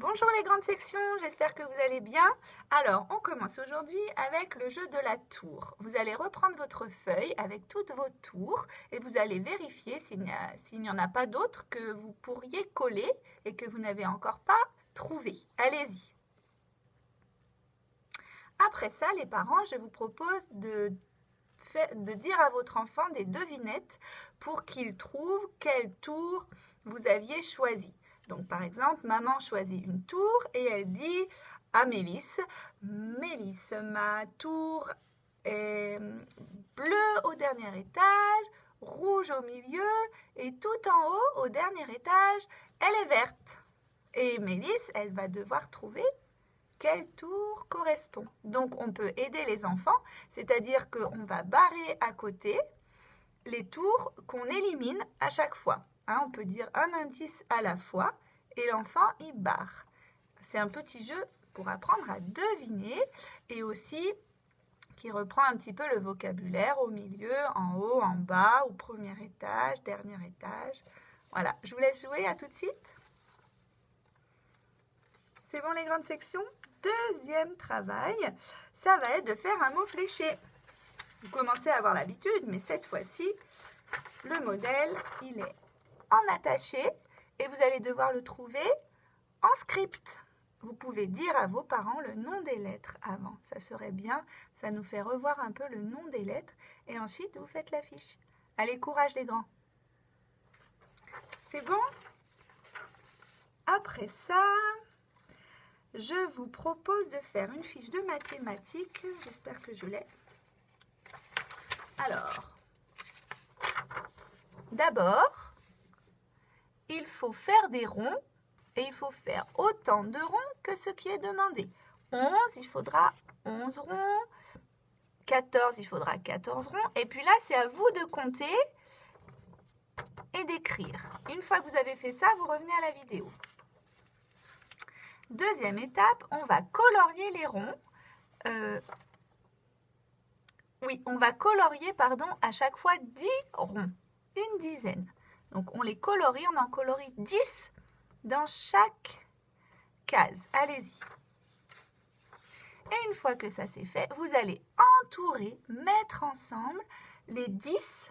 Bonjour les grandes sections, j'espère que vous allez bien. Alors, on commence aujourd'hui avec le jeu de la tour. Vous allez reprendre votre feuille avec toutes vos tours et vous allez vérifier s'il n'y en a pas d'autres que vous pourriez coller et que vous n'avez encore pas trouvé. Allez-y. Après ça, les parents, je vous propose de dire à votre enfant des devinettes pour qu'il trouve quelle tour vous aviez choisi. Donc, par exemple, maman choisit une tour et elle dit à Mélisse, Mélisse, ma tour est bleue au dernier étage, rouge au milieu et tout en haut, au dernier étage, elle est verte. Et Mélisse, elle va devoir trouver quelle tour correspond. Donc, on peut aider les enfants, c'est-à-dire qu'on va barrer à côté les tours qu'on élimine à chaque fois. On peut dire un indice à la fois et l'enfant y barre. C'est un petit jeu pour apprendre à deviner et aussi qui reprend un petit peu le vocabulaire au milieu, en haut, en bas, au premier étage, dernier étage. Voilà, je vous laisse jouer, à tout de suite. C'est bon les grandes sections? Deuxième travail, ça va être de faire un mot fléché. Vous commencez à avoir l'habitude, mais cette fois-ci, le modèle, il est en attaché et vous allez devoir le trouver en script. Vous pouvez dire à vos parents le nom des lettres avant. Ça serait bien, ça nous fait revoir un peu le nom des lettres et ensuite vous faites l'affiche. Allez, courage les grands. C'est bon? Après ça, je vous propose de faire une fiche de mathématiques. J'espère que je l'ai. Alors, d'abord, il faut faire des ronds et il faut faire autant de ronds que ce qui est demandé. 11, il faudra 11 ronds. 14, il faudra 14 ronds. Et puis là, c'est à vous de compter et d'écrire. Une fois que vous avez fait ça, vous revenez à la vidéo. Deuxième étape, on va colorier les ronds. On va colorier, à chaque fois 10 ronds, une dizaine. Donc, on les colorie, on en colorie 10 dans chaque case. Allez-y. Et une fois que ça c'est fait, vous allez entourer, mettre ensemble les 10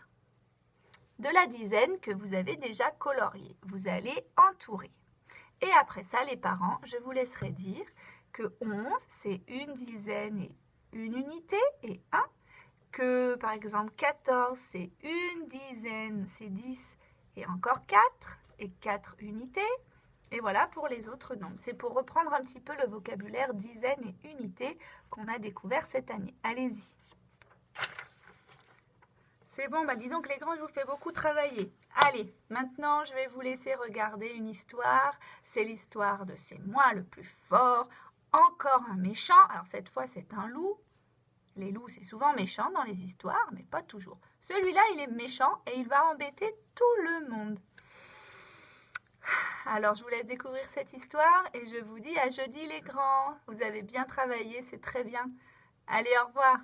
de la dizaine que vous avez déjà colorié. Vous allez entourer. Et après ça, les parents, je vous laisserai dire que 11, c'est une dizaine et une unité et 1. Que par exemple 14, c'est une dizaine, c'est 10 et encore 4 et 4 unités. Et voilà pour les autres nombres. C'est pour reprendre un petit peu le vocabulaire dizaines et unités qu'on a découvert cette année. Allez-y. C'est bon, dis donc les grands, je vous fais beaucoup travailler. Allez, maintenant je vais vous laisser regarder une histoire. C'est l'histoire de C'est moi le plus fort. Encore un méchant. Alors cette fois, c'est un loup. Les loups, c'est souvent méchant dans les histoires, mais pas toujours. Celui-là, il est méchant et il va embêter tout le monde. Alors, je vous laisse découvrir cette histoire et je vous dis à jeudi les grands. Vous avez bien travaillé, c'est très bien. Allez, au revoir.